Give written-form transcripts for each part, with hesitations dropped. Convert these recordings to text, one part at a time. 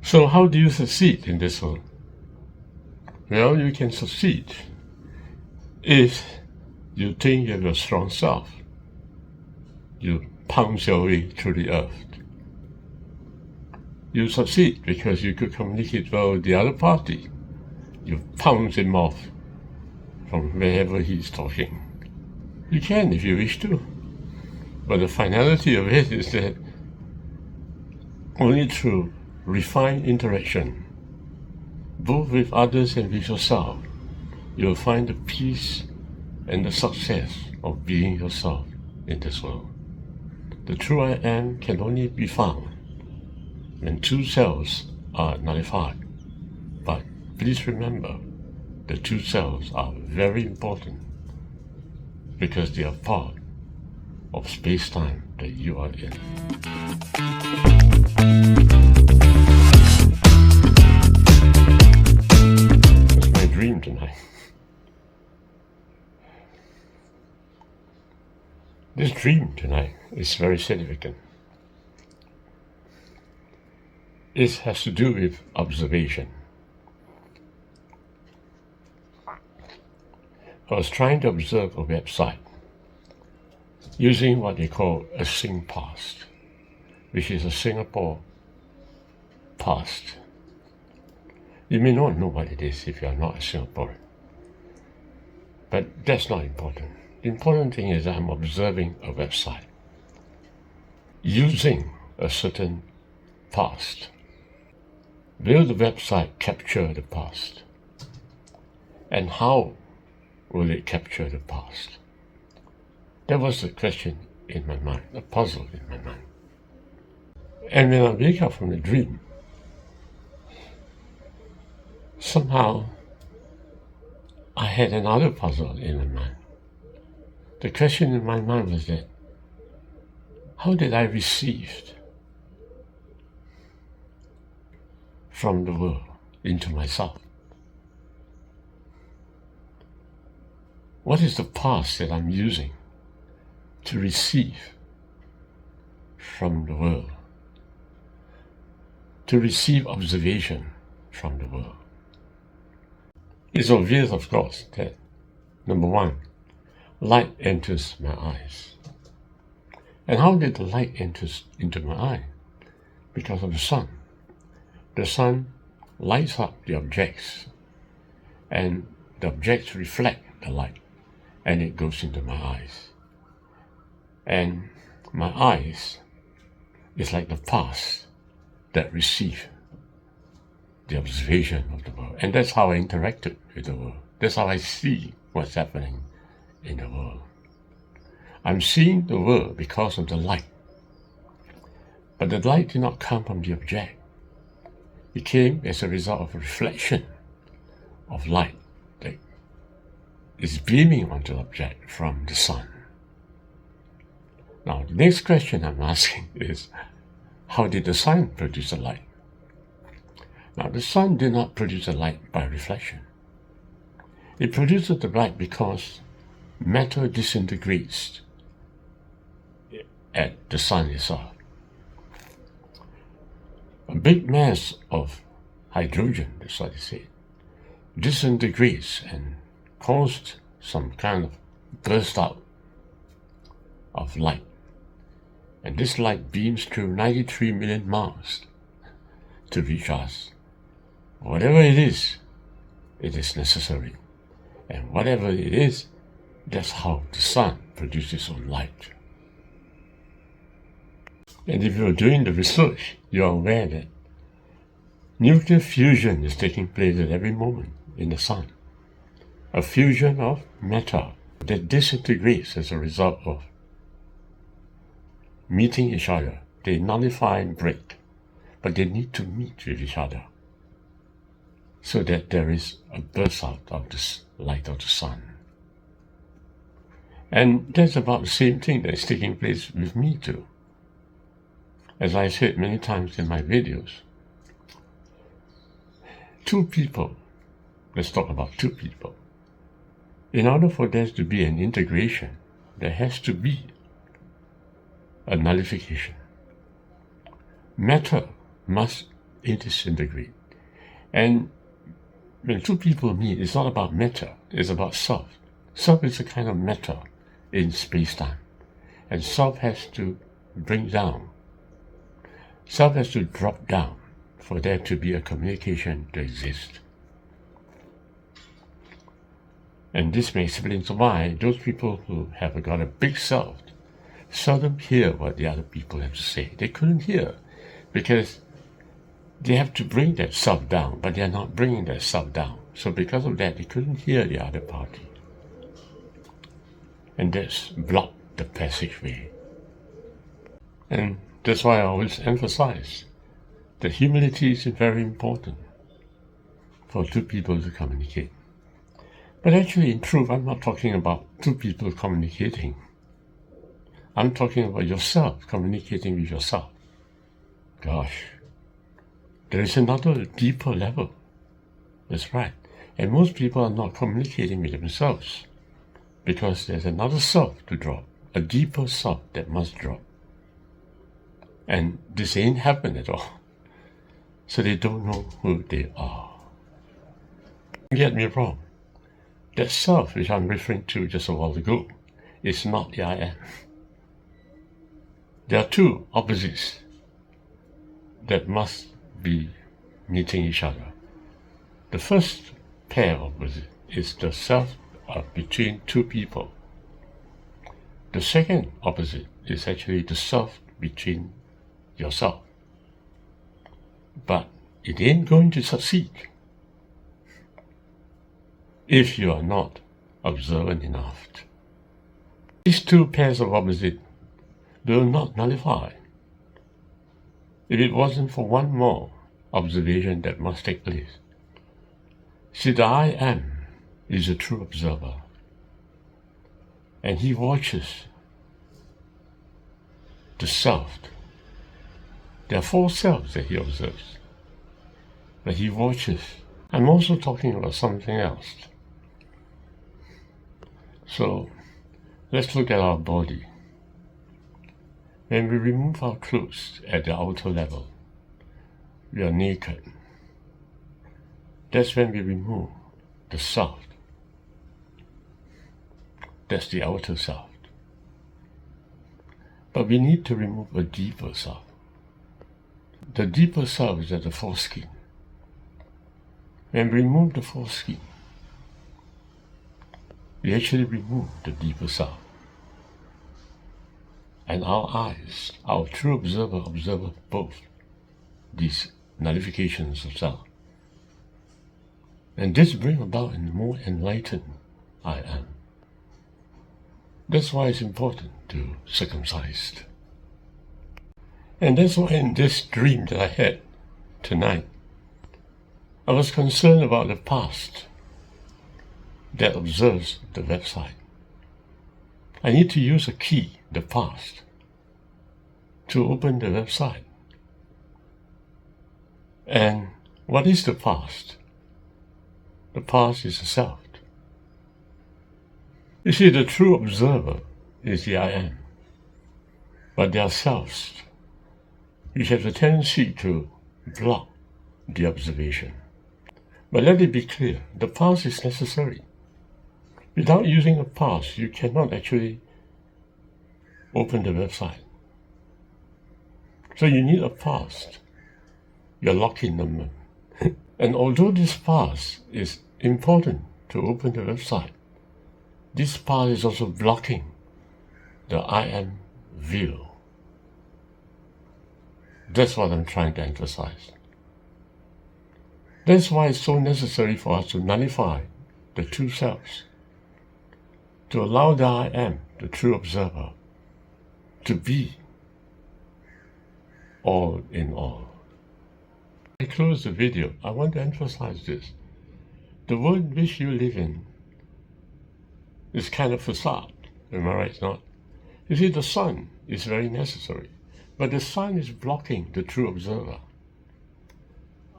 So how do you succeed in this world? Well, you can succeed if you think you have a strong self. You punch your way through the earth. You succeed because you could communicate well with the other party. You pounce him off from wherever he's talking. You can if you wish to. But the finality of it is that only through refined interaction, both with others and with yourself, you'll find the peace and the success of being yourself in this world. The true I am can only be found when two selves are nullified. But please remember, the two selves are very important because they are part of space-time that you are in. That's my dream tonight. This dream tonight is very significant. It has to do with observation. I was trying to observe a website using what they call a SingPass, which is a Singapore pass. You may not know what it is if you are not a Singaporean, but that's not important. The important thing is that I'm observing a website using a certain past. Will the website capture the past? And how will it capture the past? That was the question in my mind, a puzzle in my mind. And when I wake up from the dream, somehow I had another puzzle in my mind. The question in my mind was that, how did I receive from the world into myself? What is the past that I'm using to receive from the world, to receive observation from the world? It's obvious, of course, that number one, light enters my eyes. And how did the light enter into my eye? Because of the sun. The sun lights up the objects, and the objects reflect the light, and it goes into my eyes. And my eyes is like the past that receive the observation of the world. And that's how I interacted with the world. That's how I see what's happening in the world. I'm seeing the world because of the light. But the light did not come from the object. It came as a result of a reflection of light that is beaming onto the object from the sun. Now, the next question I'm asking is, how did the sun produce the light? Now, the sun did not produce the light by reflection. It produces the light because matter disintegrates at the sun itself. A big mass of hydrogen, that's what they say, disintegrates and caused some kind of burst out of light. And this light beams through 93 million miles to reach us. Whatever it is necessary. And whatever it is, that's how the sun produces its own light. And if you're doing the research, you're aware that nuclear fusion is taking place at every moment in the sun. A fusion of matter that disintegrates as a result of meeting each other. They nullify and break, but they need to meet with each other so that there is a burst out of this light of the sun. And that's about the same thing that is taking place with me too. As I said many times in my videos, two people, let's talk about two people. In order for there to be an integration, there has to be a nullification. Matter must it disintegrate. And when two people meet, it's not about matter, it's about self. Self is a kind of matter in space-time. And self has to bring down. Self has to drop down for there to be a communication to exist. And this may explain why those people who have got a big self seldom hear what the other people have to say. They couldn't hear because they have to bring that self down, but they are not bringing that self down. So because of that, they couldn't hear the other party. And that's blocked the passageway. And that's why I always emphasize that humility is very important for two people to communicate. But actually, in truth, I'm not talking about two people communicating. I'm talking about yourself communicating with yourself. Gosh, there is another deeper level. That's right. And most people are not communicating with themselves because there's another self to drop, a deeper self that must drop. And this ain't happened at all. So they don't know who they are. Don't get me wrong. That self which I'm referring to just a while ago is not the I am. There are two opposites that must be meeting each other. The first pair of opposites is the self between two people. The second opposite is actually the self between yourself. But it ain't going to succeed if you are not observant enough. These two pairs of opposites will not nullify if it wasn't for one more observation that must take place. See, the I am is a true observer, and he watches the self. There are four selves that he observes, but he watches. I'm also talking about something else. So, let's look at our body. When we remove our clothes at the outer level, we are naked. That's when we remove the self. That's the outer self. But we need to remove a deeper self. The deeper self is at the foreskin. When we remove the foreskin, we actually remove the deeper self. And our eyes, our true observer, observe both these nullifications of self. And this brings about a more enlightened I am. That's why it's important to circumcise. And that's why in this dream that I had tonight, I was concerned about the past that observes the website. I need to use a key, the past, to open the website. And what is the past? The past is the self. You see, the true observer is the I am. But there are selves which have the tendency to block the observation. But let it be clear, the past is necessary. Without using a past, you cannot actually open the website. So you need a past. You're locked in them. And although this past is important to open the website, this past is also blocking the I am view. That's what I'm trying to emphasize. That's why it's so necessary for us to nullify the two selves, to allow the I am, the true observer, to be all in all. I close the video. I want to emphasize this. The world in which you live in is kind of facade. Am I right? Not? You see, the sun is very necessary, but the sun is blocking the true observer.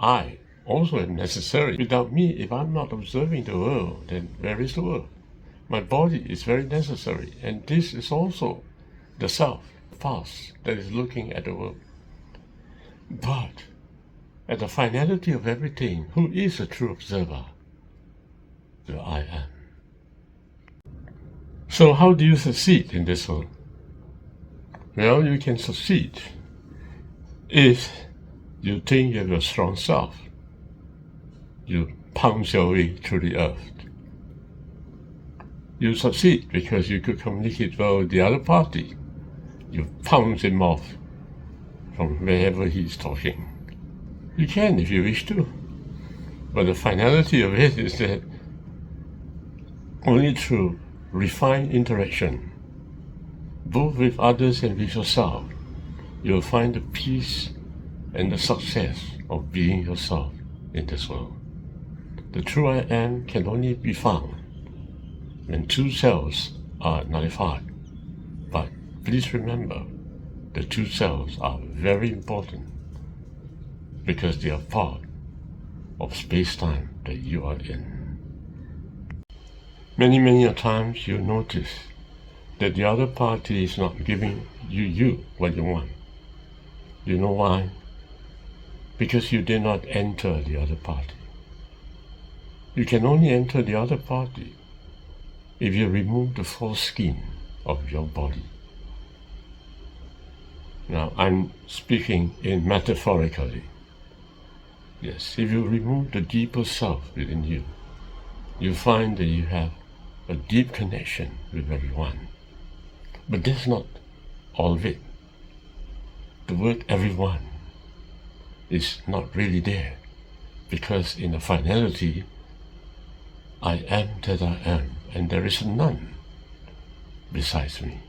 I also am necessary. Without me, if I'm not observing the world, then where is the world? My body is very necessary, and this is also the self, past, that is looking at the world. But at the finality of everything, who is a true observer? The I am. So how do you succeed in this world? Well, you can succeed if you think you have a strong self. You punch your way through the earth. You succeed because you could communicate well with the other party. You pounce him off from wherever he's talking. You can if you wish to. But the finality of it is that only through refined interaction, both with others and with yourself, you'll find the peace and the success of being yourself in this world. The true I am can only be found when two selves are nullified. But please remember, the two selves are very important because they are part of space-time that you are in. Many a times you notice that the other party is not giving you what you want. You know why? Because you did not enter the other party. You can only enter the other party if you remove the false skin of your body. Now, I'm speaking in metaphorically. Yes, if you remove the deeper self within you, you find that you have a deep connection with everyone. But that's not all of it. The word everyone is not really there, because in the finality, I am that I am, and there is none besides me.